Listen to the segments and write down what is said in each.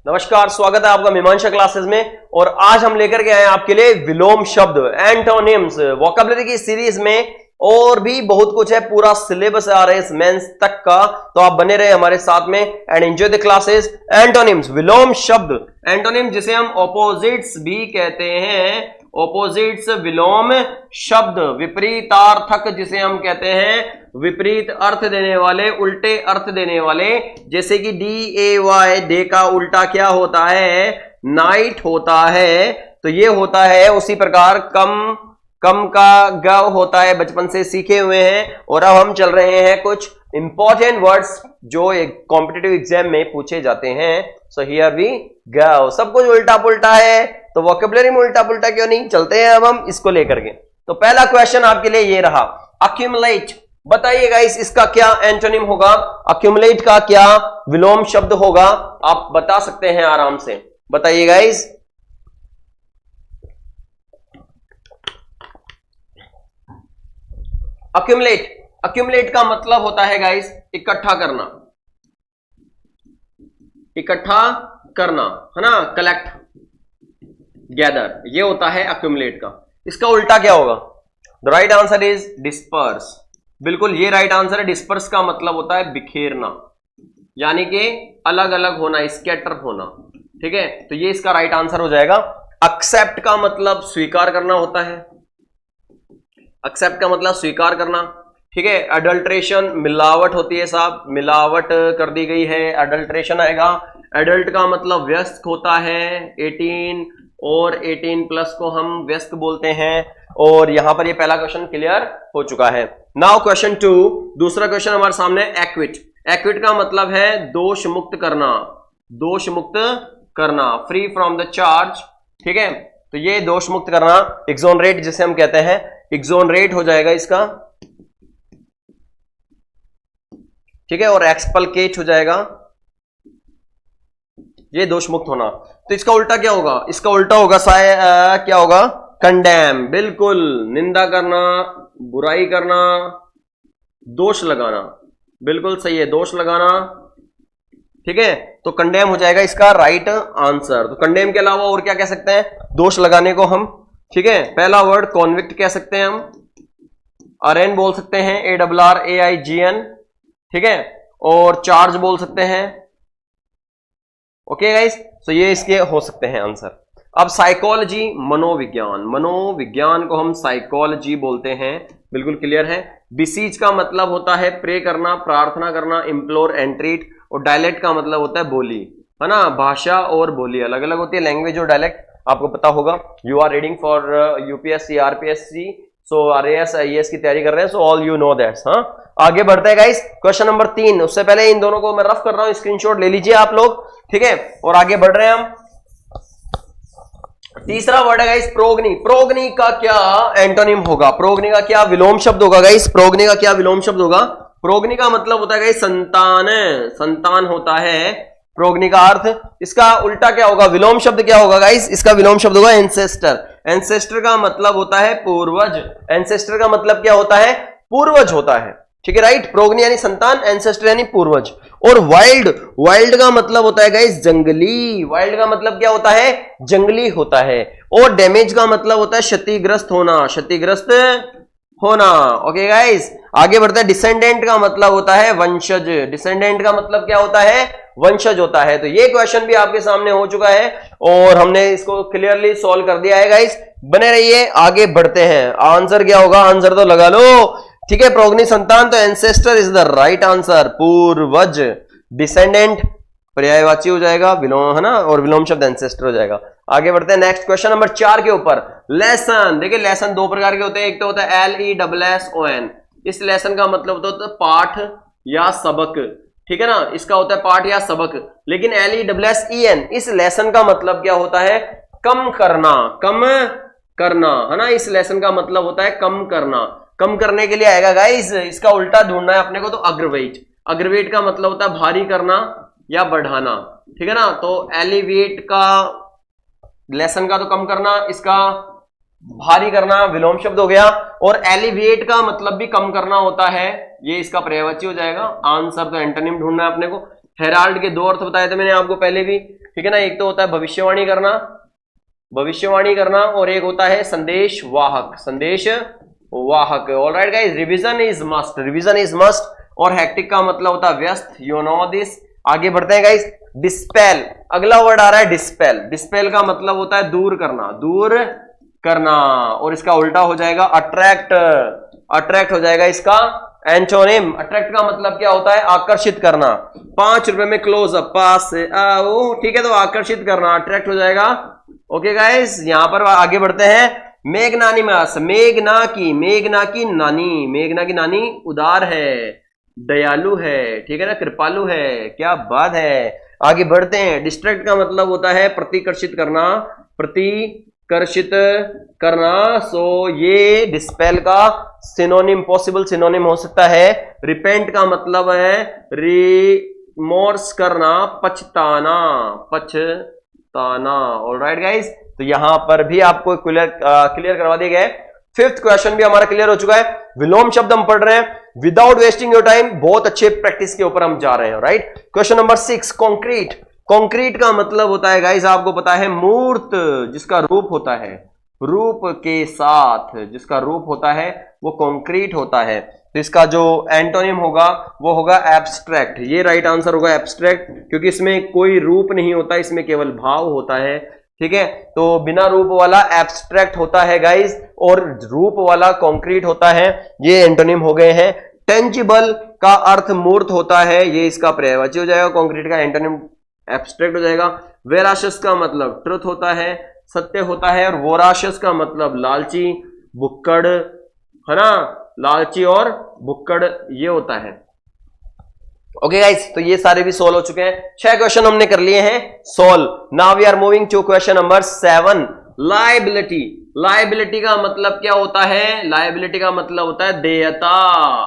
नमस्कार, स्वागत है आपका मीमांसा क्लासेस में। और आज हम लेकर के आए हैं आपके लिए विलोम शब्द, एंटोनिम्स, वोकैबुलरी की सीरीज में और भी बहुत कुछ है। पूरा सिलेबस आ रहा है इस मेंस तक का, तो आप बने रहे हमारे साथ में and enjoy the classes. Antonyms, विलोम शब्द, एंटोनिम जिसे हम ऑपोजिट्स भी कहते हैं, ऑपोजिट्स विलोम शब्द, विपरीतार्थक जिसे हम कहते हैं, विपरीत अर्थ देने वाले, उल्टे अर्थ देने वाले, जैसे कि DAY, डे का उल्टा क्या होता है? नाइट होता है। तो ये होता है उसी प्रकार कम का ग होता है, बचपन से सीखे हुए हैं। और अब हम चल रहे हैं कुछ इंपॉर्टेंट वर्ड्स जो एक कॉम्पिटिटिव एग्जाम में पूछे जाते हैं। So here we go. सब कुछ उल्टा पुल्टा है, तो वोकैबुलरी में उल्टा पुल्टा क्यों नहीं? चलते हैं अब हम इसको लेकर के। तो पहला क्वेश्चन आपके लिए ये रहा, अक्यूमुलेट। बताइएगा इसका क्या एंटोनिम होगा, अक्यूमुलेट का क्या विलोम शब्द होगा? आप बता सकते हैं आराम से, बताइए गाइस। अक्यूमुलेट, अक्यूमुलेट का मतलब होता है गाइस इकट्ठा करना, इकट्ठा करना, है ना, कलेक्ट, गैदर, ये होता है अक्यूमुलेट का। इसका उल्टा क्या होगा? The right answer is disperse. बिल्कुल ये राइट आंसर है। डिस्पर्स का मतलब होता है बिखेरना, यानी कि अलग अलग होना, स्कैटर होना। ठीक है, तो ये इसका राइट आंसर हो जाएगा। एक्सेप्ट का मतलब स्वीकार करना होता है, एक्सेप्ट का मतलब स्वीकार करना। ठीक है, अडल्ट्रेशन मिलावट होती है साहब, मिलावट कर दी गई है, अडल्ट्रेशन आएगा। एडल्ट का मतलब व्यस्क होता है, 18 और 18+ को हम व्यस्क बोलते हैं। और यहां पर ये पहला क्वेश्चन क्लियर हो चुका है। नाउ क्वेश्चन 2, दूसरा क्वेश्चन हमारे सामने, एक्विट। एक्विट का मतलब है दोष मुक्त करना, दोष मुक्त करना, फ्री फ्रॉम द चार्ज। ठीक है, तो ये दोष मुक्त करना, एक्सोनरेट जिसे हम कहते हैं, एक्सोनरेट हो जाएगा इसका। ठीक है, और एक्सपलकेट हो जाएगा, ये दोष मुक्त होना। तो इसका उल्टा क्या होगा? इसका उल्टा होगा क्या होगा? कंडेम। बिल्कुल, निंदा करना, बुराई करना, दोष लगाना। बिल्कुल सही है, दोष लगाना। ठीक है, तो कंडेम हो जाएगा इसका राइट आंसर। तो कंडेम के अलावा और क्या कह सकते हैं दोष लगाने को हम? ठीक है, पहला वर्ड कॉन्विक्ट कह सकते हैं हम, अरेन बोल सकते हैं, ARRAIGN। ठीक है, और चार्ज बोल सकते हैं। ओके गाइस, तो ये इसके हो सकते हैं आंसर। अब साइकोलॉजी, मनोविज्ञान, मनोविज्ञान को हम साइकोलॉजी बोलते हैं। बिल्कुल क्लियर है। बिसीज का मतलब होता है प्रे करना, प्रार्थना करना, इम्प्लोर, एंट्रीट। और डायलेक्ट का मतलब होता है बोली, है ना, भाषा और बोली अलग अलग होती है, लैंग्वेज और डायलेक्ट आपको पता होगा। You are reading for UPSC RPSC, so RAS IAS की तैयारी कर रहे हैं, so all you know that's. हाँ, आगे बढ़ते हैं गाइस, क्वेश्चन नंबर 3। उससे पहले इन दोनों को मैं रफ कर रहा हूं, स्क्रीनशॉट ले लीजिए आप लोग। ठीक है, और आगे बढ़ रहे हैं हम। तीसरा वर्ड है गाइस प्रोगनी। प्रोगनी का क्या एंटोनिम होगा? प्रोगनी का क्या विलोम शब्द होगा गाइस? प्रोगनी का क्या विलोम शब्द होगा? प्रोगनी का मतलब होता है गाइस संतान, संतान होता है प्रोगनी का अर्थ। इसका उल्टा क्या होगा? विलोम शब्द क्या होगा गाइस? इसका विलोम शब्द होगा एंसेस्टर। एंसेस्टर का मतलब होता है पूर्वज। एंसेस्टर का मतलब क्या होता है? पूर्वज होता है। ठीक है, राइट। प्रोगनी यानी संतान, एंसेस्टर यानी पूर्वज। और वाइल्ड, वाइल्ड का मतलब होता है गाइस जंगली। वाइल्ड का मतलब क्या होता है? जंगली होता है। और डैमेज का मतलब होता है क्षतिग्रस्त होना, क्षतिग्रस्त होना। ओके गाइस, आगे बढ़ते हैं। डिसेंडेंट का मतलब होता है वंशज। डिसेंडेंट का मतलब क्या होता है? वंशज होता है। तो ये क्वेश्चन भी आपके सामने हो चुका है और हमने इसको क्लियरली सॉल्व कर दिया है गाइस। बने रहिए, आगे बढ़ते हैं। आंसर क्या होगा? आंसर तो लगा लो। ठीक है, प्रोगनी संतान, तो ancestor is the right answer, पूर्वज। डिसेंडेंट पर्यायवाची हो जाएगा, विलोम, है ना, और विलोम शब्द एंसेस्टर हो जाएगा। आगे बढ़ते हैं नेक्स्ट क्वेश्चन नंबर 4 के ऊपर। लेसन। देखिए, लेसन दो प्रकार के होते हैं, एक तो होता है LESSON। इस लेसन का मतलब होता है पाठ या सबक। ठीक है ना, इसका होता है पाठ या सबक। लेकिन LESSEN, इस लेसन का मतलब क्या होता है? कम करना, कम करना, है ना। इस लेसन का मतलब होता है कम करना। कम करने के लिए आएगा गाइस, इसका उल्टा ढूंढना है अपने को, तो अग्रवेट। अग्रवेट का मतलब होता है भारी करना या बढ़ाना। ठीक है ना, तो एलिवेट का लेसन का तो कम करना, इसका भारी करना विलोम शब्द हो गया। और एलिवेट का मतलब भी कम करना होता है, ये इसका पर्यायवाची हो जाएगा। आंसर तो एंटोनिम ढूंढना है अपने को। हेराल्ड के दो अर्थ बताए थे मैंने आपको पहले भी, ठीक है ना। एक तो होता है भविष्यवाणी करना और एक होता है संदेश वाहक। Alright guys, revision is must और हेक्टिक का मतलब होता है व्यस्त, यू नो दिस। आगे बढ़ते हैं गाइस। डिस्पेल, अगला वर्ड आ रहा है डिस्पेल का मतलब होता है दूर करना और इसका उल्टा हो जाएगा अट्रैक्ट हो जाएगा इसका एंटोनिम। अट्रैक्ट का मतलब क्या होता है? आकर्षित करना। 5 रुपए में क्लोज अप, पास से आओ, ठीक है, तो आकर्षित करना, अट्रैक्ट हो जाएगा। ओके गाइस, यहां पर आगे बढ़ते हैं। मेघना की नानी उदार है, दयालु है, ठीक है ना, कृपालु है, क्या बात है। आगे बढ़ते हैं। डिस्ट्रैक्ट का मतलब होता है प्रतिकर्षित करना। सो ये डिस्पेल का पॉसिबल सिनोनिम हो सकता है। रिपेंट का मतलब है रिमोर्स करना, पछताना। ऑलराइट गाइस, तो यहां पर भी आपको क्लियर करवा दिया गया है। 5th क्वेश्चन भी हमारा क्लियर हो चुका है। विलोम शब्द हम पढ़ रहे हैं विदाउट वेस्टिंग योर टाइम। बहुत अच्छे प्रैक्टिस के ऊपर हम जा रहे हैं, राइट। क्वेश्चन नंबर 6, कॉन्क्रीट का मतलब होता है गाइस, आपको पता है, मूर्त, जिसका रूप होता है, रूप के साथ जिसका रूप होता है वो कॉन्क्रीट होता है। तो इसका जो एंटोनिम होगा वो होगा एब्स्ट्रैक्ट। ये राइट आंसर होगा एब्स्ट्रैक्ट, क्योंकि इसमें कोई रूप नहीं होता, इसमें केवल भाव होता है, ठीक है। तो बिना रूप वाला एब्स्ट्रैक्ट होता है गाइस, और रूप वाला कॉन्क्रीट होता है। ये एंटोनिम हो गए हैं। टेंजिबल का अर्थ मूर्त होता है, ये इसका पर्यायवाची हो जाएगा। कॉन्क्रीट का एंटोनिम एब्स्ट्रैक्ट हो जाएगा। वेराशियस का मतलब ट्रुथ होता है, सत्य होता है। और वोराशियस का मतलब लालची, बुक्कड़, है ना, लालची और बुक्कड़, ये होता है। ओके गाइस, तो ये सारे भी सोल्व हो चुके हैं। 6 क्वेश्चन हमने कर लिए हैं solve. Now we are moving to question number 7, liability का मतलब क्या होता है? लायबिलिटी का मतलब होता है देयता।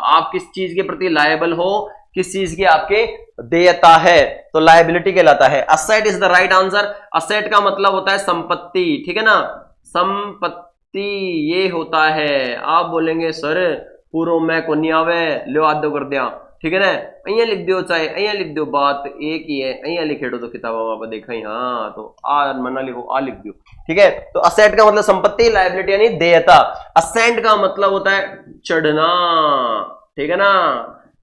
आप किस चीज के प्रति लायबल हो, किस चीज की आपके देयता है, तो लायबिलिटी कहलाता है। Asset is the right answer. Asset का मतलब होता है संपत्ति, ठीक है ना, संपत्ति ये होता है। आप बोलेंगे सर पूरो मैं को नहीं आवे, लो आदो कर दिया, ठीक है ना, अहियां लिख दो, चाहे अहियां लिख दो, बात एक ही है। अहियां लिखे तो किताब वहां देखा ही, हाँ, तो आ मना लिखो, आ लिख दो, ठीक है। तो असेट का मतलब संपत्ति, लायबिलिटी यानी देयता। असेंट का मतलब होता है चढ़ना, ठीक है ना।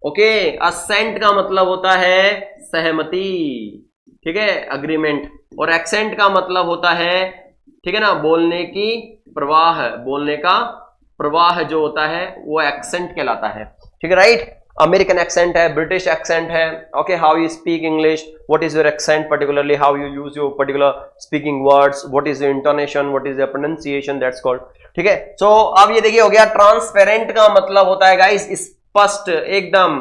ओके, असेंट का मतलब होता है सहमति, ठीक है, अग्रीमेंट। और एक्सेंट का मतलब होता है, ठीक है ना, बोलने की प्रवाह, बोलने का प्रवाह जो होता है वो एक्सेंट कहलाता है, ठीक है, राइट। अमेरिकन एक्सेंट है, ब्रिटिश एक्सेंट है। Okay, how you speak English, what is your accent, particularly how you use your particular speaking words, what is your intonation, what is your pronunciation, that's called, ठीक है। सो अब ये देखिए हो गया। Transparent का मतलब होता है गाइस स्पष्ट, एकदम,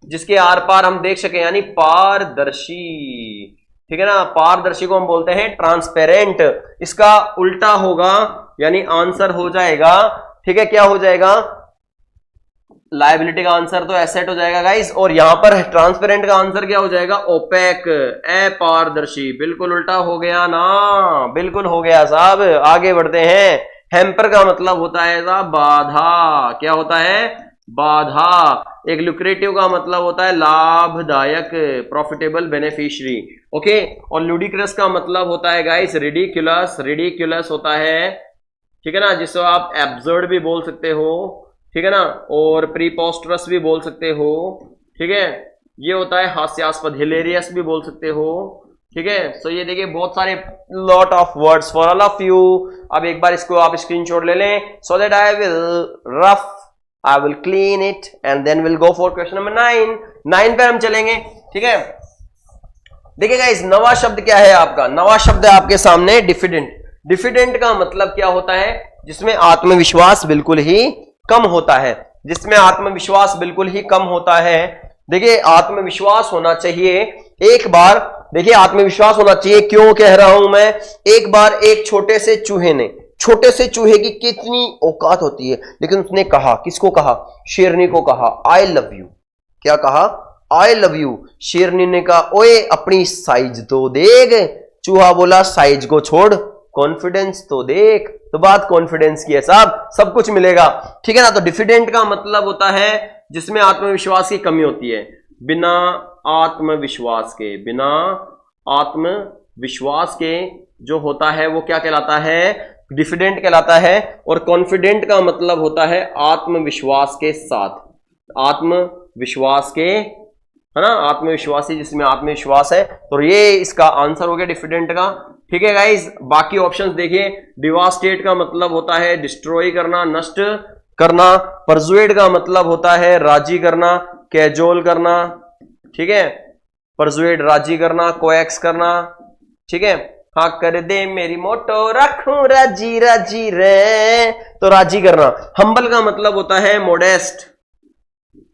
जिसके आर पार हम देख सके, यानी पारदर्शी, ठीक है ना। पारदर्शी को हम बोलते हैं ट्रांसपेरेंट। इसका उल्टा होगा, यानी आंसर हो जाएगा, ठीक है, क्या हो जाएगा? लायबिलिटी का आंसर तो एसेट हो जाएगा गाइस, और यहां पर ट्रांसपेरेंट का आंसर क्या हो जाएगा? ओपेक, अपारदर्शी। बिल्कुल उल्टा हो गया ना, बिल्कुल हो गया साहब। आगे बढ़ते हैं। हैम्पर का मतलब होता है साहब बाधा। क्या होता है? बाधा। एक लुक्रेटिव का मतलब होता है लाभदायक, प्रॉफिटेबल, बेनिफिशियरी। ओके, और लुडिक्रस का मतलब होता है गाइस रिडिकुलस होता है, ठीक है ना, जिसको आप एब्सर्ड भी बोल सकते हो, ठीक है ना, और प्रीपोस्टरस भी बोल सकते हो, ठीक है। ये होता है हास्यास्पद, हिलेरियस भी बोल सकते हो, ठीक है। सो ये देखिए बहुत सारे lot of words for all of you. अब एक बार इसको आप स्क्रीनशॉट ले लें, so that I will clean it and then will go for question number 9 पे हम चलेंगे, ठीक है। देखिएगा इस नवा शब्द क्या है आपका? नवा शब्द है आपके सामने डिफिडेंट का मतलब क्या होता है? जिसमें आत्मविश्वास बिल्कुल ही कम होता है, जिसमें आत्मविश्वास बिल्कुल ही कम होता है। देखिए आत्मविश्वास होना चाहिए, एक बार देखिए आत्मविश्वास होना चाहिए, क्यों कह रहा हूं मैं? एक बार एक छोटे से चूहे की कितनी औकात होती है, लेकिन उसने कहा, किसको कहा? शेरनी को कहा आई लव यू। क्या कहा? I love you. शेरनी ने कहा ओए अपनी साइज तो देख। चूहा बोला साइज को छोड़, कॉन्फिडेंस तो देख। तो बात कॉन्फिडेंस की है साहब, सब कुछ मिलेगा, ठीक है ना। तो डिफिडेंट का मतलब होता है जिसमें आत्मविश्वास की कमी होती है। बिना आत्मविश्वास विश्वास के जो होता है वो क्या कहलाता है, डिफिडेंट कहलाता है। और कॉन्फिडेंट का मतलब होता है आत्मविश्वास के साथ, आत्मविश्वास के, है ना, आत्मविश्वासी, जिसमें आत्मविश्वास है। तो ये इसका आंसर हो गया डिफिडेंट का। ठीक है गाइस, बाकी ऑप्शंस देखिए। डिवास्टेट का मतलब होता है डिस्ट्रॉय करना, नष्ट करना। परसुएड का मतलब होता है राजी करना, कैजोल करना। ठीक है, परसुएड राजी करना, कोएक्स करना। ठीक है, हाँ कर दे मेरी मोटो रखूं राजी राजी रे, तो राजी करना। हम्बल का मतलब होता है मोडेस्ट,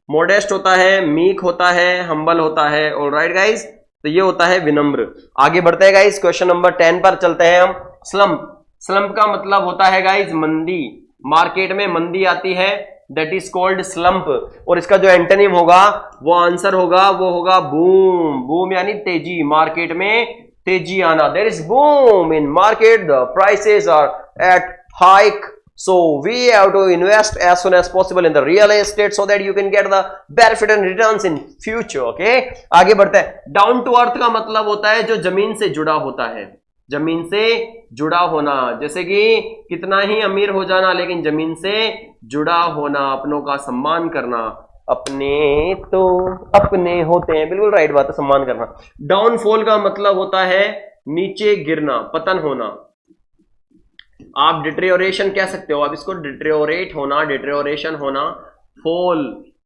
मोडेस्ट होता है, मीक होता है, हम्बल होता है। ऑलराइट गाइस, तो ये होता है विनम्र। आगे बढ़ते हैं गाइस, क्वेश्चन नंबर 10 पर चलते हैं हम। स्लम्प, स्लम्प का मतलब होता है गाइस मंदी, मार्केट में मंदी आती है, दैट इज कॉल्ड स्लम्प। और इसका जो एंटोनिम होगा वो आंसर होगा, वो होगा बूम। बूम यानी तेजी, मार्केट में तेजी आना। There is boom in market, the prices are at hike, so we have to invest as soon as possible in the real estate so that you can get the benefit and returns in future. Okay, आगे बढ़ते हैं। Down to earth का मतलब होता है जो जमीन से जुड़ा होता है, जमीन से जुड़ा होना। जैसे कि कितना ही अमीर हो जाना लेकिन जमीन से जुड़ा होना, अपनों का सम्मान करना। अपने तो अपने होते हैं, बिल्कुल राइट बात है, सम्मान करना। डाउनफॉल का मतलब होता है नीचे गिरना, पतन होना। आप डिट्रियोरेशन कह सकते हो, आप इसको डिट्रियोरेट होना, डिट्रियोरेशन होना, फॉल।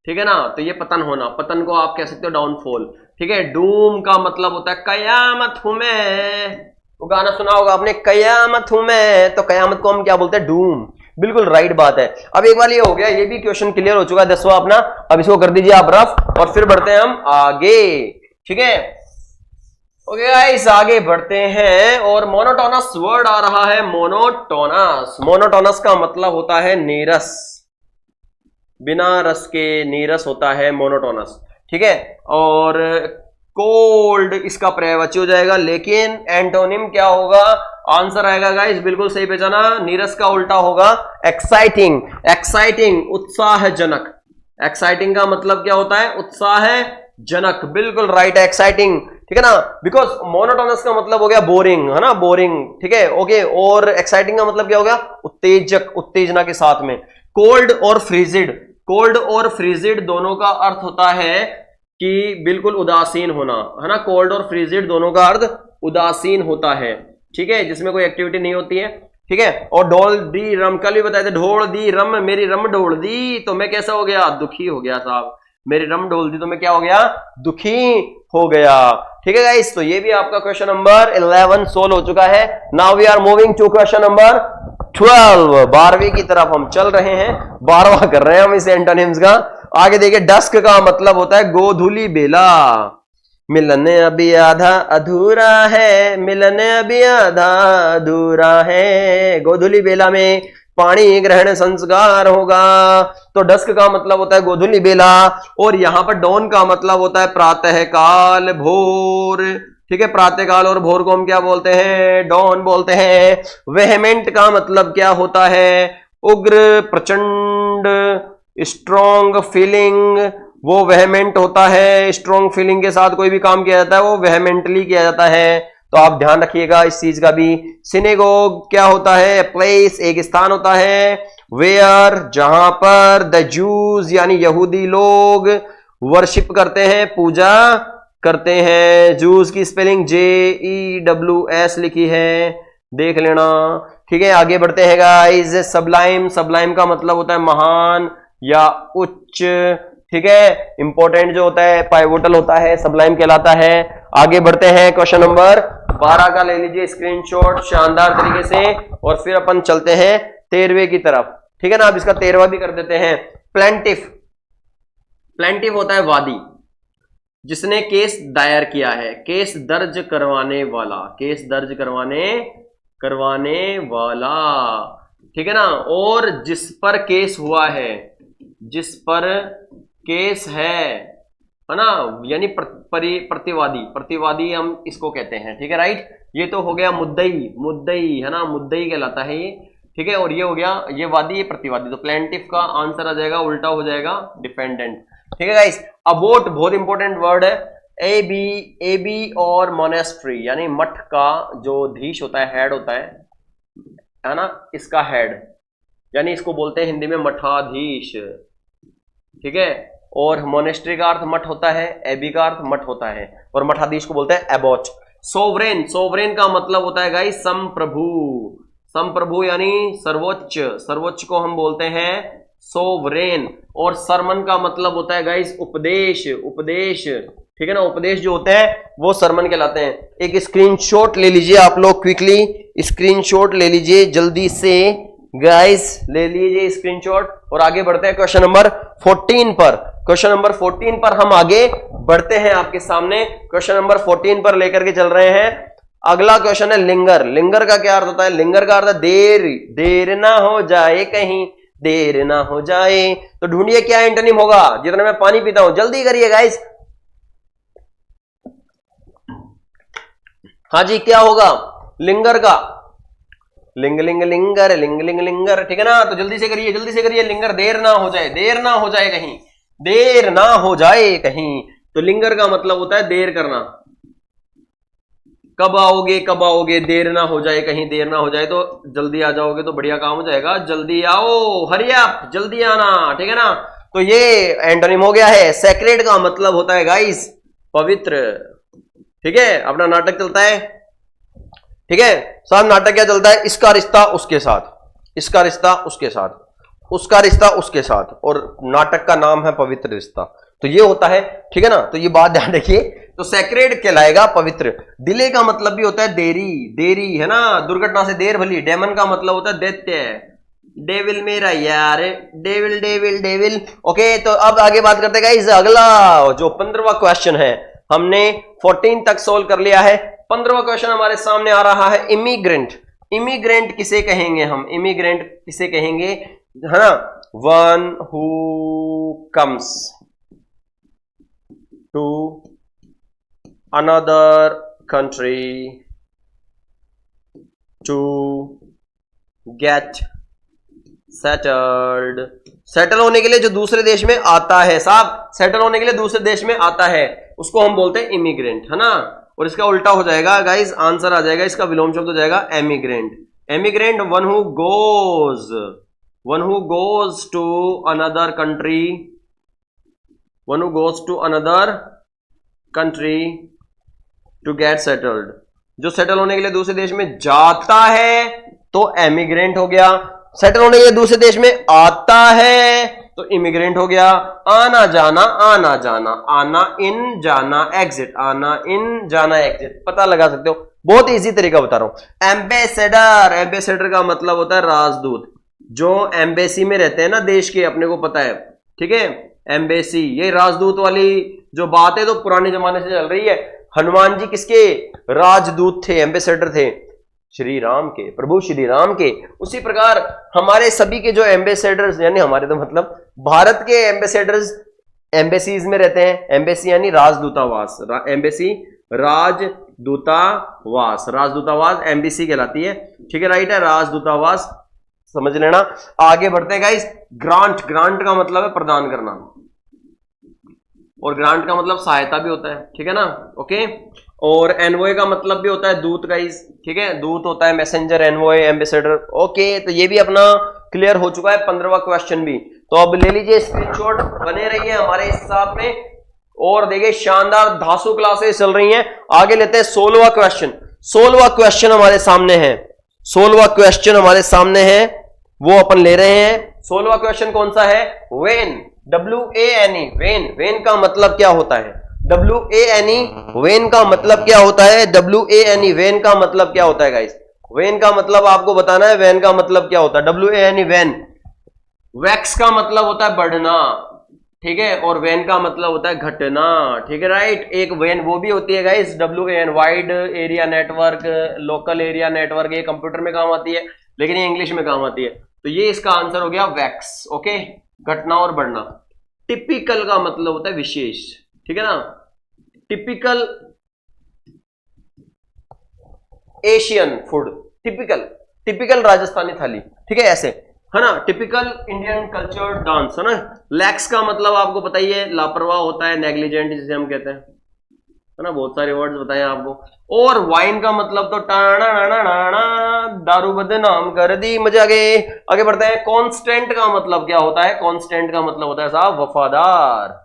ठीक है ना, तो ये पतन होना, पतन को आप कह सकते हो डाउनफॉल। ठीक है, डूम का मतलब होता है कयामत हूं मैं, वो गाना सुना होगा आपने, कयामत हूं मैं, तो कयामत को हम क्या बोलते हैं, डूम। बिल्कुल राइट बात है। अब एक बार ये हो गया, ये भी क्वेश्चन क्लियर हो चुका है 10वां अपना। अब इसको कर दीजिए आप रफ और फिर बढ़ते हैं हम आगे। ठीक है, ओके गाइस, आगे बढ़ते हैं। और मोनोटोनस वर्ड आ रहा है, मोनोटोनस। मोनोटोनस का मतलब होता है नीरस, बिना रस के नीरस होता है मोनोटोनस। ठीक है, और कोल्ड इसका पर्यायवाची हो जाएगा, लेकिन एंटोनिम क्या होगा, आंसर आएगा गाइस, बिल्कुल सही पहचाना, नीरस का उल्टा होगा एक्साइटिंग। एक्साइटिंग उत्साहजनक, एक्साइटिंग का मतलब क्या होता है, उत्साहजनक। बिल्कुल राइट, एक्साइटिंग। ठीक है ना, बिकॉज मोनोटोनस का मतलब हो गया बोरिंग, है ना, बोरिंग। ठीक है, ओके, और एक्साइटिंग का मतलब क्या हो गया, उत्तेजक, उत्तेजना के साथ में। कोल्ड और फ्रीजिड, कोल्ड और फ्रीजिड दोनों का अर्थ होता है कि बिल्कुल उदासीन होना, है ना। कोल्ड और फ्रीजिड दोनों का अर्थ उदासीन होता है। ठीक है, जिसमें कोई एक्टिविटी नहीं होती है। ठीक है, और ढोल दी रम, कल भी बताए थे, ढोल दी रम, मेरी रम ढोल दी तो मैं कैसा हो गया, दुखी हो गया साहब। मेरी रम ढोल दी तो मैं क्या हो गया, दुखी हो गया। ठीक है गाइस, तो ये भी आपका क्वेश्चन नंबर 11 सोल्व हो चुका है। Now we are moving to question number 12, 12वीं की तरफ हम चल रहे हैं, 12वां कर रहे हैं हम इस एंटोनिम्स का। आगे देखिए, डस्क का मतलब होता है गोधूली बेला, मिलन अभी आधा अधूरा है, मिलन अभी आधा अधूरा है, गोधूली बेला में पानी ग्रहण संस्कार होगा। तो डस्क का मतलब होता है गोधूली बेला, और यहां पर डॉन का मतलब होता है प्रातः काल, भोर। ठीक है, प्रातः काल और भोर को हम क्या बोलते हैं, डॉन बोलते हैं। वेहेमेंट का मतलब क्या होता है, उग्र, प्रचंड, स्ट्रॉन्ग फीलिंग, वो वेहेमेंट होता है। स्ट्रॉन्ग फीलिंग के साथ कोई भी काम किया जाता है वो वेहेमेंटली किया जाता है, तो आप ध्यान रखिएगा इस चीज का भी। सिनेगोग क्या होता है, प्लेस, एक स्थान होता है। वेयर, जहां पर द जूज यानी यहूदी लोग वर्शिप करते हैं, पूजा करते हैं। जूज की स्पेलिंग JEWS लिखी है, देख लेना। ठीक है, आगे बढ़ते हैं गाइस। सबलाइम, सबलाइम का मतलब होता है महान या उच्च। ठीक है, इंपॉर्टेंट जो होता है, पाइवोटल होता है, सबलाइम कहलाता है। आगे बढ़ते हैं, क्वेश्चन नंबर 12 का ले लीजिए स्क्रीनशॉट शानदार तरीके से, और फिर अपन चलते हैं 13वें की तरफ। ठीक है ना, अब इसका 13वां भी कर देते हैं। प्लेंटिफ, प्लेंटिफ होता है वादी, जिसने केस दायर किया है, केस दर्ज करवाने वाला, केस दर्ज करवाने वाला। ठीक है ना, और जिस पर केस हुआ है, जिस पर केस है ना, यानी प्रतिवादी, प्रतिवादी हम इसको कहते हैं। ठीक है, राइट। ये तो हो गया मुद्दई, मुद्दई है ना, मुद्दई कहलाता है ये। ठीक है, और ये हो गया, ये वादी, ये प्रतिवादी। तो प्लेंटिफ का आंसर आ जाएगा, उल्टा हो जाएगा डिफेंडेंट। ठीक है गाइस। अबोट बहुत इंपॉर्टेंट वर्ड है, ए बी और मोनेस्ट्री यानी मठ का जो धीश होता है, हेड होता है ना, इसका हेड, यानी इसको बोलते हैं हिंदी में मठाधीश, ठीक है। और मोनेस्ट्री का अर्थ मठ होता है, एबी का अर्थ मठ होता है, और मठाधीश को बोलते हैं एबॉट। सोवरेन, सोवरेन का मतलब होता है गाइस संप्रभु, संप्रभु यानी सर्वोच्च, सर्वोच्च को हम बोलते हैं सोवरेन। और सरमन का मतलब होता है गाइस उपदेश, उपदेश, ठीक है ना, उपदेश जो होते हैं वो सरमन कहलाते हैं। एक स्क्रीनशॉट ले लीजिए आप लोग, क्विकली स्क्रीनशॉट ले लीजिए जल्दी से गाइस, ले लीजिए स्क्रीनशॉट और आगे बढ़ते हैं क्वेश्चन नंबर 14 पर। क्वेश्चन नंबर 14 पर हम आगे बढ़ते हैं, आपके सामने क्वेश्चन नंबर 14 पर लेकर के चल रहे हैं। अगला क्वेश्चन है लिंगर। लिंगर का क्या अर्थ होता है? लिंगर का अर्थ है देर, देर ना हो जाए कहीं, देर ना हो जाए। तो ढूंढिए क्या एंटोनिम होगा, जितना मैं पानी पीता हूं, जल्दी करिए गाइस। हाँ जी, क्या होगा लिंगर का? लिंग लिंग लिंगर, लिंग लिंग लिंगर, ठीक है ना। तो जल्दी से करिए, जल्दी से करिए। लिंगर, देर ना हो जाए, देर ना हो जाए कहीं, देर ना हो जाए कहीं। तो लिंगर का मतलब होता है देर करना। कब आओगे, कब आओगे, देर ना हो जाए कहीं, देर ना हो जाए तो जल्दी आ जाओगे तो बढ़िया काम हो जाएगा। जल्दी आओ, हरी अप, जल्दी आना, ठीक है ना। तो ये एंटोनिम हो गया है। सेक्रेड का मतलब होता है गाइस पवित्र, ठीक है। अपना नाटक चलता है, ठीक है साहब। नाटक क्या चलता है? इसका रिश्ता उसके साथ, इसका रिश्ता उसके साथ, उसका रिश्ता उसके साथ, और नाटक का नाम है पवित्र रिश्ता। तो ये होता है, ठीक है ना। तो ये बात ध्यान रखिए। तो सेक्रेड कहलाएगा पवित्र। डिले का मतलब भी होता है देरी, देरी है ना, दुर्घटना से देर भली। डेमन का मतलब होता है दैत्य, डेविल मेरा यार, डेविल डेविल डेविल। ओके, तो अब आगे बात करते हैं गाइस। अगला जो 15वां क्वेश्चन है, हमने 14 तक सोल्व कर लिया है। 15वां क्वेश्चन हमारे सामने आ रहा है इमिग्रेंट। इमिग्रेंट किसे कहेंगे हम? इमिग्रेंट किसे कहेंगे, है ना? One who comes to another country to get settled. Settle होने के लिए जो दूसरे देश में आता है साहब, सेटल होने के लिए दूसरे देश में आता है, उसको हम बोलते हैं इमिग्रेंट, है ना। और इसका उल्टा हो जाएगा गाइस, आंसर आ जाएगा इसका, विलोम शब्द हो जाएगा emigrant. Emigrant one who goes, one who goes to another country, one who goes to another country to get settled. जो सेटल होने के लिए दूसरे देश में जाता है तो एमिग्रेंट हो गया, सेटल होने के लिए दूसरे देश में आता है तो इमिग्रेंट हो गया। आना जाना, आना जाना, आना इन जाना एग्जिट, आना इन जाना एग्जिट, पता लगा सकते हो। बहुत इजी तरीका बता रहा हूं। एम्बेसडर, एम्बेसडर का मतलब होता है राजदूत। जो एम्बेसी में रहते हैं ना देश के, अपने को पता है, ठीक है। एम्बेसी, ये राजदूत वाली जो बात है तो पुराने जमाने से चल रही है। हनुमान जी किसके राजदूत थे, एम्बेसडर थे? श्री राम के, प्रभु श्री राम के। उसी प्रकार हमारे सभी के जो एम्बेसडर्स, यानी हमारे तो मतलब भारत के एम्बेसडर्स एम्बेसीज में रहते हैं। एम्बेसी यानी राजदूतावास, एम्बेसी राजदूतावास, राजदूतावास एम्बेसी कहलाती है, ठीक है, राइट है, राजदूतावास, समझ लेना। आगे बढ़ते हैं गाइस। ग्रांट, ग्रांट का मतलब है प्रदान करना, और ग्रांट का मतलब सहायता भी होता है, ठीक है ना। ओके, और एनवॉय का मतलब भी होता है दूत गाइस, ठीक है, दूत होता है, मैसेंजर, एनवॉय, एम्बेसडर। ओके, तो ये भी अपना क्लियर हो चुका है 15वां क्वेश्चन भी। तो अब ले लीजिए स्क्रीनशॉट, बने रहिए हमारे इस साथ में, और देखिए शानदार धांसू क्लासेस चल रही हैं। आगे लेते हैं 16वां क्वेश्चन। 16वां क्वेश्चन हमारे सामने है, 16वां क्वेश्चन हमारे सामने है, वो अपन ले रहे हैं। 16वां क्वेश्चन कौन सा है? When, WANE, when. वेन का मतलब क्या होता है? WANE, वेन का मतलब क्या होता है? WANE, वेन का मतलब क्या होता है गाइस? वेन का मतलब आपको बताना है, वेन का मतलब क्या होता है? WANE, when. वैक्स का मतलब होता है बढ़ना, ठीक है, और वेन का मतलब होता है घटना, ठीक है, राइट। एक वेन वो भी होती है guys, WAN, wide area network, local area network. ये कंप्यूटर में काम आती है, लेकिन ये इंग्लिश में काम आती है। तो ये इसका आंसर हो गया वैक्स। ओके, घटना और बढ़ना। टिपिकल का मतलब होता है विशेष, ठीक है ना। Typical Asian food, typical, typical Rajasthani थाली, ठीक है, ऐसे, है ना। टिपिकल इंडियन कल्चर डांस, है ना। लैक्स का मतलब आपको पता ही है, लापरवाह होता है, नेग्लिजेंट जिसे हम कहते हैं, है ना, बहुत सारे वर्ड्स बताए आपको। और वाइन का मतलब तो टाणा नाना नाना, दारू बदनाम कर दी। मजे आगे बढ़ते हैं। कांस्टेंट का मतलब क्या होता है? कांस्टेंट का मतलब होता है साहब वफादार।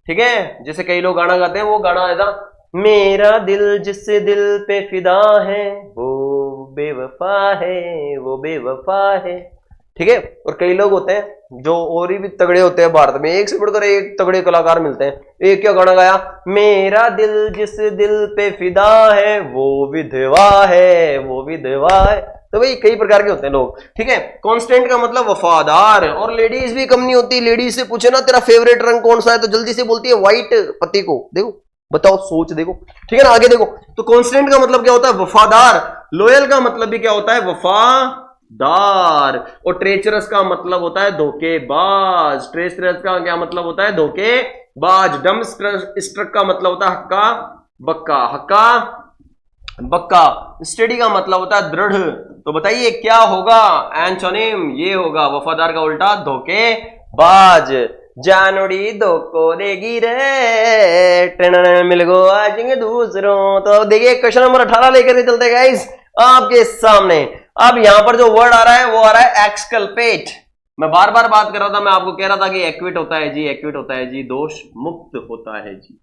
ठीक है, जैसे कई लोग गाना गाते हैं, वो गाना ऐसा, मेरा दिल जिस दिल पे फिदा है वो बेवफा है, वो बेवफा है। ठीक है, और कई लोग होते हैं जो और भी तगड़े होते हैं भारत में, एक से बढ़कर एक तगड़े कलाकार मिलते हैं। एक क्या गाना गाया, मेरा दिल जिस दिल पे फिदा है वो विधवा है, वो विधवा है। तो भाई कई प्रकार के होते हैं लोग। ठीक है, कांस्टेंट का मतलब वफादार। और लेडीज भी कम नहीं होती, लेडीज से पूछे ना तेरा फेवरेट रंग कौन सा है, तो जल्दी से बोलती है व्हाइट। पति को देखो, बताओ, सोच देखो। ठीक है ना, आगे देखो। तो कांस्टेंट का मतलब क्या होता है? वफादार। लॉयल का मतलब भी क्या होता है? वफादार। और ट्रेचरस का मतलब होता है धोखेबाज। ट्रेचरस का क्या मतलब होता है? धोखेबाज। डम स्ट्रक का मतलब होता है हक्का बक्का, हक्का बक्का। स्टडी का मतलब होता है दृढ़। तो बताइए क्या होगा एंटोनिम? ये होगा वफादार का उल्टा धोखेबाज। जानोड़ी धोखो देगी रे, मिल गो आज दूसरों। तो अब देखिए क्वेश्चन नंबर 18 लेकर चलते गाइस आपके सामने। अब यहां पर जो वर्ड आ रहा है वो आ रहा है एक्सकल्पेट। मैं बार बार बात कर रहा था, मैं आपको कह रहा था कि एक्विट होता है जी, एक्विट होता है जी, दोष मुक्त होता है जी।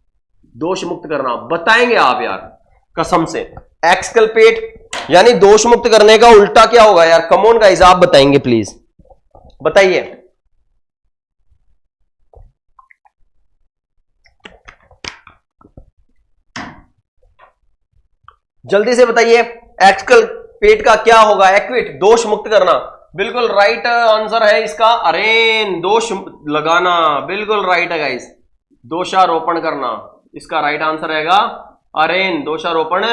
दोष मुक्त करना बताएंगे आप यार कसम से। एक्सकल्पेट यानी दोष मुक्त करने का उल्टा क्या होगा यार? कमोन गाइस, आप बताएंगे प्लीज, बताइए। जल्दी से बताइए, एक्सकल्पेट का क्या होगा? एक्विट, दोष मुक्त करना। बिल्कुल राइट आंसर है इसका अरेन, दोष लगाना। बिल्कुल राइट है गाइस, दोषारोपण करना इसका राइट आंसर रहेगा अरेन, दोषारोपण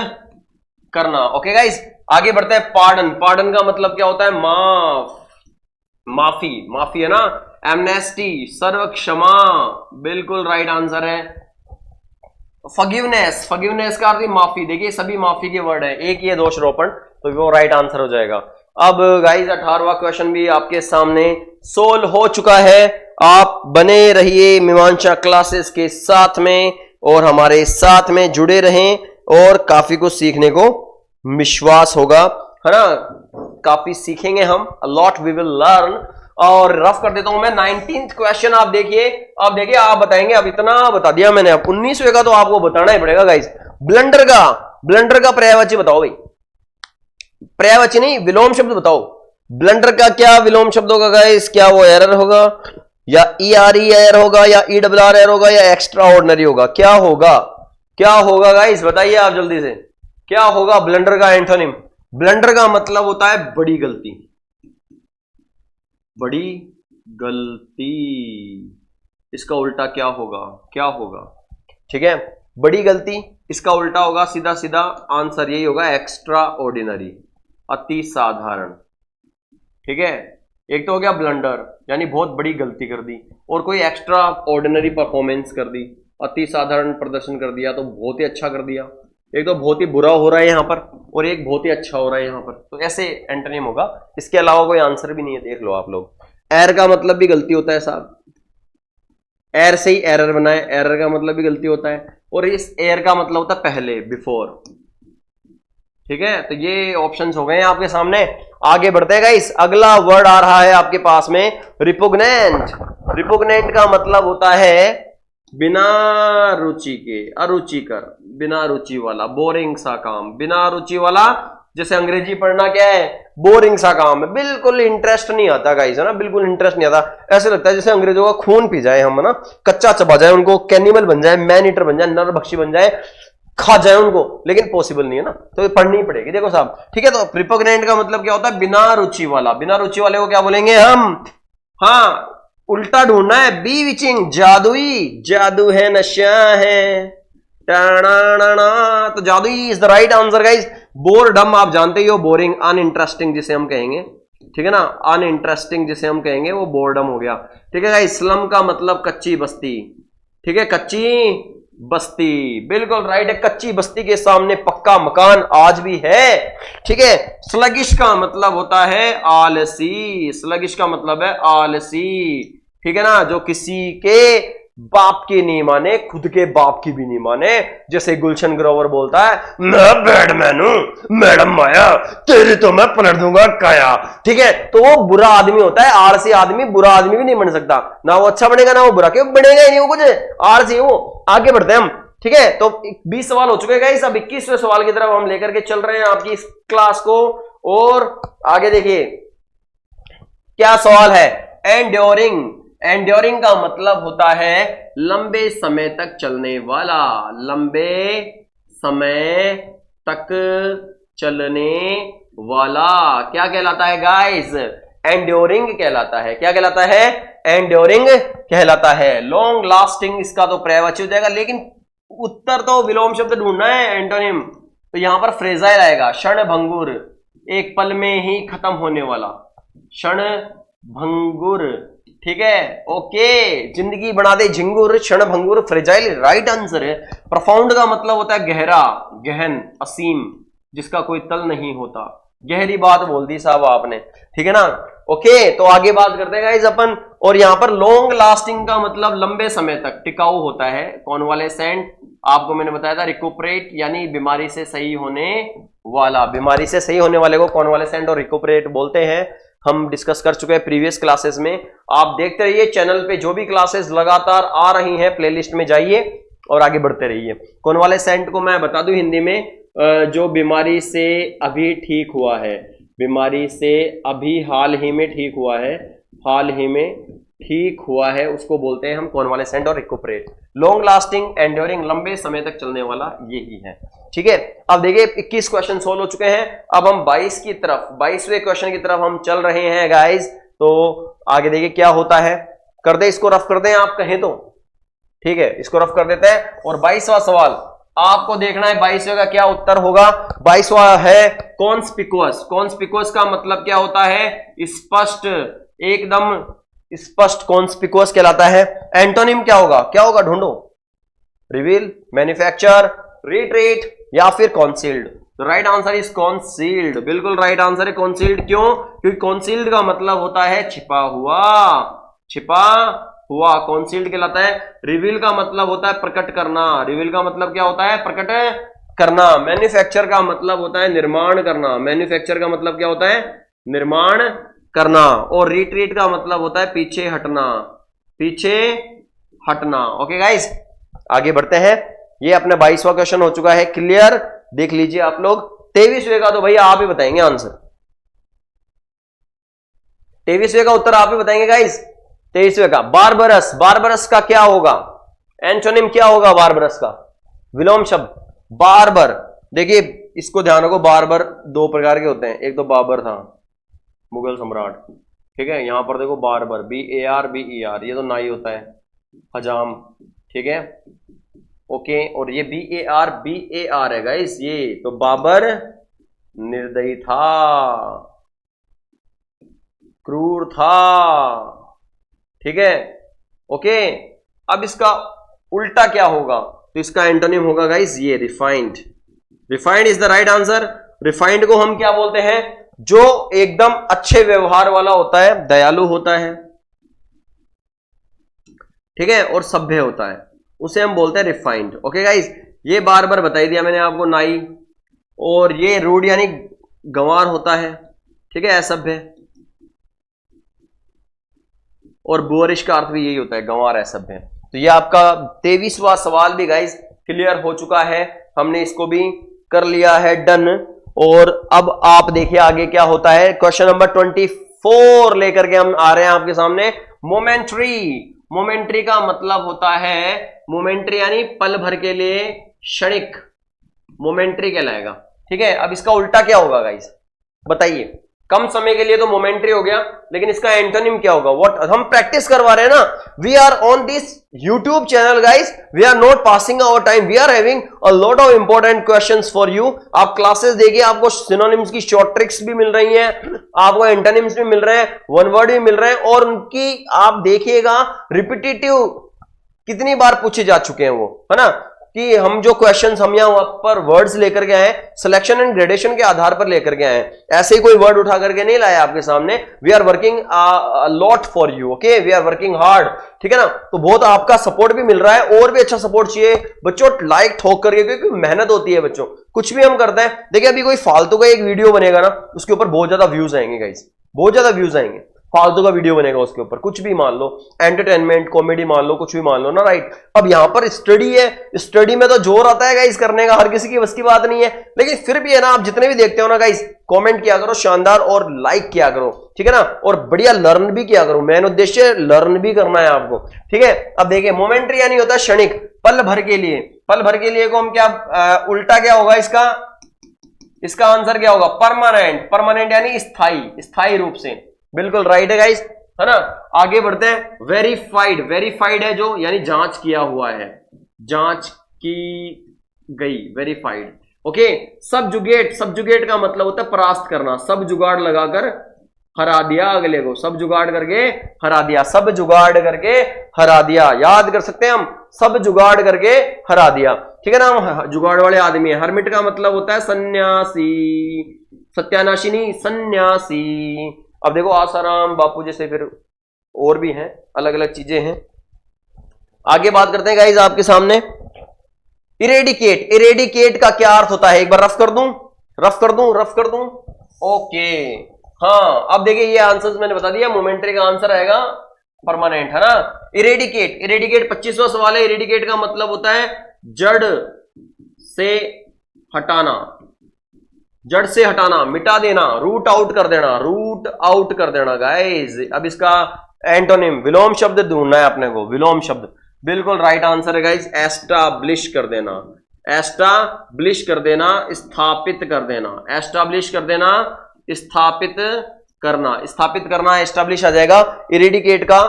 करना। ओके गाइस, आगे बढ़ते हैं। पार्डन। पार्डन का मतलब क्या होता है? माफ, माफी, माफी है ना। एमनेस्टी, सर्व क्षमा। बिल्कुल राइट आंसर है। फॉरगिवनेस, फॉरगिवनेस का अर्थ माफी। देखिए सभी माफी के वर्ड है, एक ये दोषारोपण, तो वो राइट आंसर हो जाएगा। अब गाइस 18वां क्वेश्चन भी आपके सामने सोल्व हो चुका है। आप बने रहिए मीमांसा क्लासेस के साथ में और हमारे साथ में जुड़े रहें और काफी कुछ सीखने को विश्वास होगा, है ना। काफी सीखेंगे हम, a lot we will learn. और रफ कर देता हूं मैं 19th क्वेश्चन। आप देखिए, अब देखिए, आप बताएंगे। अब इतना बता दिया मैंने, अब 19वें का तो आपको बताना ही पड़ेगा गाइस। ब्लंडर का, ब्लंडर का पर्यायवाची बताओ भाई। पर्यायवाची नहीं, विलोम शब्द बताओ। ब्लंडर का क्या विलोम शब्द होगा गाइस? क्या वो एरर होगा, या ERE एरर होगा, या ERR एरर होगा, या एक्स्ट्रा ऑर्डिनरी होगा? क्या होगा, क्या होगा गाइस? बताइए आप जल्दी से, क्या होगा ब्लंडर का एंटोनिम? ब्लंडर का मतलब होता है बड़ी गलती, बड़ी गलती। इसका उल्टा क्या होगा? क्या होगा? ठीक है, बड़ी गलती, इसका उल्टा होगा सीधा सीधा आंसर यही होगा एक्स्ट्रा ऑर्डिनरी, अति साधारण। ठीक है, एक तो हो गया ब्लंडर यानी बहुत बड़ी गलती कर दी, और कोई एक्स्ट्रा ऑर्डिनरी परफॉर्मेंस कर दी, अति साधारण प्रदर्शन कर दिया, तो बहुत ही अच्छा कर दिया। एक तो बहुत ही बुरा हो रहा है यहां पर, और एक बहुत ही अच्छा हो रहा है यहां पर, तो ऐसे एंटोनिम होगा। इसके अलावा कोई आंसर भी नहीं है, देख लो आप लोग। एर का मतलब भी गलती होता है साहब, एर से ही एरर बना है, एरर का मतलब भी गलती होता है। और इस एर का मतलब होता है पहले, बिफोर। ठीक है, तो ये ऑप्शंस हो गए हैं आपके सामने। आगे बढ़ते हैं गाइस, अगला वर्ड आ रहा है आपके पास में, रिपुग्नेंट। रिपुग्नेंट का मतलब होता है बिना रुचि के, अरुचिकर, बिना रुचि वाला, बोरिंग सा काम, बिना रुचि वाला। जैसे अंग्रेजी पढ़ना क्या है? बोरिंग सा काम है, बिल्कुल इंटरेस्ट नहीं आता गाइस, है ना, बिल्कुल इंटरेस्ट नहीं आता। ऐसे लगता है जैसे अंग्रेजों का खून पी जाए हम, है ना, कच्चा चबा जाए उनको, कैनिबल बन जाए, मैन ईटर बन जाए, नरभक्षी बन जाए, खा जाए उनको, लेकिन पॉसिबल नहीं है ना, तो पढ़नी पड़ेगी। देखो साहब, ठीक है, तो रिपुग्नेंट का मतलब क्या होता है? बिना रुचि वाला। बिना रुचि वाले को क्या बोलेंगे हम? हाँ, उल्टा ढूंढना है, बी विचिंग, जादुई, जादू है, नशा है, तो जादुई is the right answer guys. Boredom आप जानते ही हो, बोरिंग, अनइंटरेस्टिंग जिसे हम कहेंगे, ठीक है ना, अनइंटरेस्टिंग जिसे हम कहेंगे वो बोरडम हो गया। ठीक है गाइस, स्लम का मतलब कच्ची बस्ती, ठीक है, कच्ची बस्ती, बिल्कुल राइट है। कच्ची बस्ती के सामने पक्का मकान आज भी है। ठीक है, स्लगिश का मतलब होता है आलसी, स्लगिश का मतलब है आलसी, ठीक है ना, जो किसी के बाप की नहीं माने, खुद के बाप की भी नहीं माने। जैसे गुलशन ग्रोवर बोलता है, मैं बैडमैन हूं, मैडम माया तेरी तो मैं पलट दूंगा काया। ठीक है, तो वो बुरा आदमी होता है, आलसी आदमी बुरा आदमी भी नहीं बन सकता, ना वो अच्छा बनेगा ना वो बुरा, क्यों बनेगा ही नहीं वो, कुछ आलसी वो। आगे बढ़ते हैं हम। ठीक है, तो 20 सवाल हो चुके हैं, अब 21वें सवाल की तरफ हम लेकर के चल रहे हैं आपकी इस क्लास को। और आगे देखिए क्या सवाल है, एंड्योरिंग। एंड्योरिंग का मतलब होता है लंबे समय तक चलने वाला, लंबे समय तक चलने वाला क्या कहलाता है गाइस? एंड्योरिंग कहलाता है। क्या कहलाता है? एंड्योरिंग कहलाता है। लॉन्ग लास्टिंग इसका तो पर्यायवाची हो जाएगा, लेकिन उत्तर तो विलोम शब्द ढूंढना है, एंटोनिम। तो यहां पर फ्रेजाइल आएगा, क्षण भंगुर, एक पल में ही खत्म होने वाला, क्षण भंगुर। ठीक है, ओके, जिंदगी बना दे झिंगुर, क्षण भंगुर, फ्रेजाइल राइट आंसर है। प्रोफाउंड का मतलब होता है गहरा, गहन, असीम, जिसका कोई तल नहीं होता। गहरी बात बोल दी साहब आपने, ठीक है ना। ओके, तो आगे बात करते हैं गाइस अपन। और यहां पर लॉन्ग लास्टिंग का मतलब लंबे समय तक टिकाऊ होता है। कॉन्वालेसेंट आपको मैंने बताया था, रिकुपरेट यानी बीमारी से सही होने वाला, बीमारी से सही होने वाले को कॉन्वालेसेंट और रिकुपरेट बोलते हैं। हम डिस्कस कर चुके हैं प्रीवियस क्लासेस में। आप देखते रहिए चैनल पे, जो भी क्लासेस लगातार आ रही हैं प्लेलिस्ट में जाइए और आगे बढ़ते रहिए। कॉन्वालेसेंट को मैं बता दूं हिंदी में, जो बीमारी से अभी ठीक हुआ है, बीमारी से अभी हाल ही में ठीक हुआ है, हाल ही में ठीक हुआ है, उसको बोलते हैं हम कॉन्वालेसेंट और रिकुपरेट। लॉन्ग लास्टिंग, एंड्योरिंग, लंबे समय तक चलने वाला, यही है। ठीक है, अब देखिए 21 क्वेश्चन सोल्व हो चुके हैं। अब हम 22 की तरफ, 22वें क्वेश्चन की तरफ हम चल रहे हैं गाइस। तो आगे देखिए क्या होता है, कर दे इसको, रफ कर दें आप कहें तो। ठीक है, इसको रफ कर देते हैं। और 22वां सवाल आपको देखना है 22वें का क्या उत्तर होगा। 22वां है कॉन्स्पिकुअस। कॉन्स्पिकुअस का मतलब क्या होता है? स्पष्ट, एकदम स्पष्ट, कॉन्स्पिकुअस कहलाता है। एंटोनिम क्या होगा? क्या होगा ढूंढो। रिवील, मैन्युफैक्चर, रिट्रीट या फिर concealed. Right answer is concealed, बिल्कुल राइट आंसर है कॉन्सील्ड। क्यों? क्योंकि कॉन्सील्ड का मतलब होता है छिपा हुआ, छिपा हुआ कॉन्सील्ड कहलाता है। रिवील का मतलब होता है प्रकट करना, रिवील का मतलब क्या होता है? प्रकट करना। मैन्युफैक्चर का मतलब होता है निर्माण करना, मैन्युफैक्चर का मतलब क्या होता है? निर्माण करना। और रिट्रीट का मतलब होता है पीछे हटना, पीछे हटना। ओके गाइस, आगे बढ़ते हैं। ये अपना 22वां क्वेश्चन हो चुका है क्लियर, देख लीजिए आप लोग। 23वें का तो भैया आप ही बताएंगे आंसर, 23वें का उत्तर आप ही बताएंगे गाइस। 23वें का बारबरस, बारबरस का क्या होगा? एंटोनिम क्या होगा बारबरस का? विलोम शब्द बारबर। देखिए इसको ध्यान रखो, बारबर दो प्रकार के होते हैं, एक तो बाबर था मुगल सम्राट, ठीक है, यहां पर देखो बारबर, BAR, ये तो नाई होता है, हजाम, ठीक है, ओके। और ये BAR है गाइस, ये तो बाबर निर्दयी था, क्रूर था, ठीक है, ओके। अब इसका उल्टा क्या होगा? तो इसका एंटोनिम होगा गाइस ये refined. Refined is the right answer. Refined को हम क्या बोलते हैं? जो एकदम अच्छे व्यवहार वाला होता है, दयालु होता है, ठीक है, और सभ्य होता है, उसे हम बोलते हैं रिफाइंड। ओके गाइस, ये बार बार बता दिया मैंने आपको, नाई। और ये रूड यानी गंवार होता है, ठीक है, असभ्य। और बोरिश का अर्थ भी यही होता है, गंवार, असभ्य। तो ये आपका 23वां सवाल भी गाइस क्लियर हो चुका है, हमने इसको भी कर लिया है डन। और अब आप देखिए आगे क्या होता है। क्वेश्चन नंबर 24 लेकर के हम आ रहे हैं आपके सामने। मोमेंट्री। मोमेंट्री का मतलब होता है, मोमेंट्री यानी पल भर के लिए, क्षणिक, मोमेंट्री कहलाएगा, ठीक है। अब इसका उल्टा क्या होगा गाइस, बताइए। कम समय के लिए तो मोमेंट्री हो गया, लेकिन इसका एंटोनिम क्या होगा? व्हाट हम प्रैक्टिस करवा रहे हैं ना, we are on this YouTube channel guys, we are not passing our time, we are having a lot of important questions for you. आप क्लासेस देखिए, आपको सिनोनिम्स की शॉर्ट ट्रिक्स भी मिल रही हैं, आपको एंटोनिम्स भी मिल रहे हैं, वन वर्ड भी मिल रहे हैं, और उनकी आप देखिएगा रिपीटेटिव कितनी बार पूछे जा चुके हैं वो, है ना। कि हम जो क्वेश्चंस हम यहाँ पर वर्ड्स लेकर के आए सिलेक्शन एंड ग्रेडेशन के आधार पर लेकर के आए, ऐसे ही कोई वर्ड उठा करके नहीं लाया आपके सामने। We are working lot for you, okay, we are working hard, ठीक है ना। तो बहुत आपका सपोर्ट भी मिल रहा है, और भी अच्छा सपोर्ट चाहिए बच्चों, लाइक ठोक करके, क्योंकि मेहनत होती है बच्चों, कुछ भी हम करते हैं। देखिए अभी कोई फालतू का एक वीडियो बनेगा ना, उसके ऊपर बहुत ज्यादा व्यूज आएंगे गाइस, बहुत ज्यादा व्यूज आएंगे। फालतू का वीडियो बनेगा उसके ऊपर, कुछ भी मान लो, एंटरटेनमेंट कॉमेडी मान लो, कुछ भी मान लो ना, राइट। अब यहां पर स्टडी है, स्टडी में तो जोर आता है गाइस करने का, हर किसी की बस की बात नहीं है, लेकिन फिर भी है ना, आप जितने भी देखते हो ना गाइस, कमेंट किया करो शानदार और लाइक किया करो, ठीक है ना, और बढ़िया लर्न भी किया करो। मेन उद्देश्य लर्न भी करना है आपको, ठीक है। अब देखिए मोमेंट्री यानी होता है क्षणिक, पल भर के लिए, पल भर के लिए को हम क्या उल्टा क्या होगा इसका आंसर क्या होगा? परमानेंट, परमानेंट यानी स्थायी, स्थायी रूप से, बिल्कुल राइट है गाइस, है ना। आगे बढ़ते हैं। वेरीफाइड, वेरीफाइड है जो, यानी जांच किया हुआ है, जांच की गई, वेरीफाइड, ओके। सबजुगेट, सबजुगेट का मतलब होता है परास्त करना, सब जुगाड़ लगाकर हरा दिया अगले को, सब जुगाड़ करके हरा दिया, सब जुगाड़ करके हरा दिया, याद कर सकते हैं हम, सब जुगाड़ करके हरा दिया, ठीक है ना। हम जुगाड़ वाले आदमी है। हरमिट का मतलब होता है सन्यासी, सत्यानाशी नहीं, सन्यासी। अब देखो आसाराम बापू जैसे फिर और भी हैं, अलग अलग चीजें हैं। आगे बात करते हैं गाइस आपके सामने। इरेडिकेट, इरेडिकेट का क्या अर्थ होता है? एक बार रफ कर दूं, रफ कर दूं, रफ कर दूं, ओके। हाँ अब देखिए ये आंसर्स मैंने बता दिया, मोमेंट्री का आंसर आएगा परमानेंट, है ना। इरेडिकेट, इरेडिकेट 25वां सवाल है। इरेडिकेट का मतलब होता है जड़ से हटाना, जड़ से हटाना, मिटा देना, रूट आउट कर देना, रूट आउट कर देना गाइस। अब इसका एंटोनिम, विलोम शब्द ढूंढना है अपने को, विलोम शब्द, बिल्कुल राइट आंसर है गाइस, एस्टाब्लिश कर देना, एस्टाब्लिश कर देना, स्थापित कर देना, एस्टाब्लिश कर देना, स्थापित करना, स्थापित करना, एस्टाब्लिश आ जाएगा, इरेडिकेट का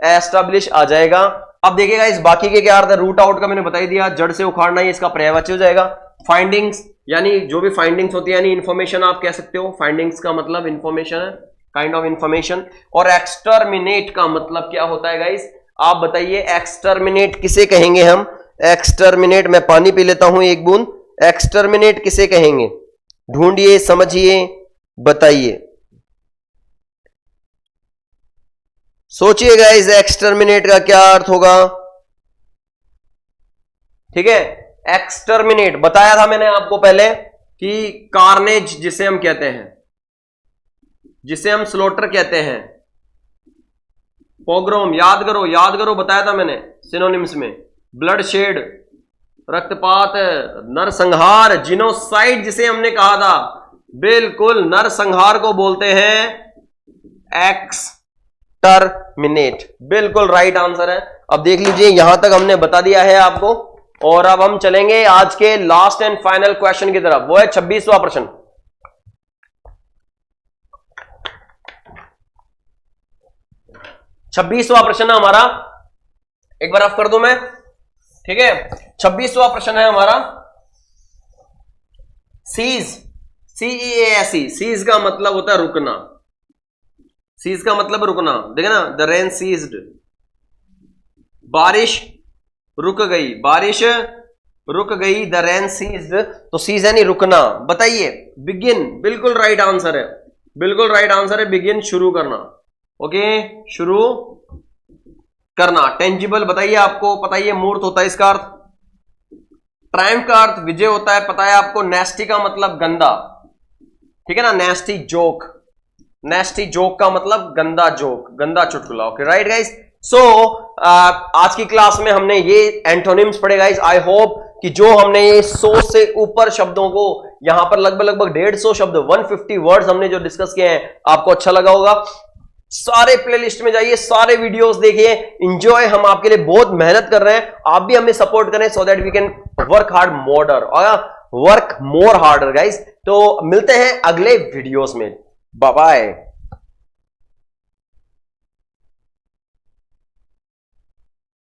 एस्टाब्लिश आ जाएगा। अब देखिएगा इस बाकी के क्या अर्थ है। रूट आउट का मैंने बता ही दिया, जड़ से उखाड़ना, ही इसका पर्यायवाची हो जाएगा। फाइंडिंग्स यानी जो भी फाइंडिंग्स होती है, यानी इंफॉर्मेशन आप कह सकते हो, फाइंडिंग्स का मतलब इंफॉर्मेशन है, काइंड ऑफ इंफॉर्मेशन। और एक्सटर्मिनेट का मतलब क्या होता है गाइस, आप बताइए, एक्सटर्मिनेट किसे कहेंगे हम? एक्सटर्मिनेट, मैं पानी पी लेता हूं एक बूंद, एक्सटर्मिनेट किसे कहेंगे? ढूंढिए, समझिए, बताइए, सोचिए गाइस, एक्सटर्मिनेट का क्या अर्थ होगा? ठीक है, एक्सटर्मिनेट बताया था मैंने आपको पहले कि कार्नेज जिसे हम कहते हैं, जिसे हम स्लोटर कहते हैं, पोग्रोम, याद करो, याद करो, बताया था मैंने सिनोनिम्स में, ब्लड शेड, रक्तपात, नरसंहार, जिनोसाइड जिसे हमने कहा था, बिल्कुल नरसंहार को बोलते हैं एक्सटर्मिनेट, बिल्कुल राइट आंसर है। अब देख लीजिए यहां तक हमने बता दिया है आपको, और अब हम चलेंगे आज के लास्ट एंड फाइनल क्वेश्चन की तरफ, वो है 26वां प्रश्न। 26वां प्रश्न है हमारा, एक बार आप कर दो मैं, ठीक है। 26वां प्रश्न है हमारा, सीज, सीईएएसई, सीज का मतलब होता है रुकना, सीज का मतलब रुकना, देखे ना, द रेन सीज्ड, बारिश रुक गई, बारिश रुक गई, द रेन सीज्ड, तो सीज यानी रुकना। बताइए, बिगिन, बिल्कुल राइट आंसर है, बिल्कुल राइट आंसर है, बिगिन शुरू करना, ओके, शुरू करना। टेंजिबल बताइए, आपको पता ही है, मूर्त होता है इसका अर्थ, ट्रायम्फ का अर्थ विजय होता है, पता है आपको। नेस्टी का मतलब गंदा, ठीक है ना, नेस्टी जोक, नेस्टी जोक का मतलब गंदा जोक, गंदा चुटकुला, ओके राइट गाइस। सो आज की क्लास में हमने ये एंटोनिम्स पढ़े गाइस। आई होप कि जो हमने ये 100 से ऊपर शब्दों को, यहां पर लगभग 150 शब्द, 150 वर्ड्स हमने जो डिस्कस किए हैं, आपको अच्छा लगा होगा। सारे प्लेलिस्ट में जाइए, सारे वीडियोस देखिए, एंजॉय, हम आपके लिए बहुत मेहनत कर रहे हैं, आप भी हमें सपोर्ट करें, so that we can work hard more, work more harder guys. तो मिलते हैं अगले वीडियोस में, बाय बाय।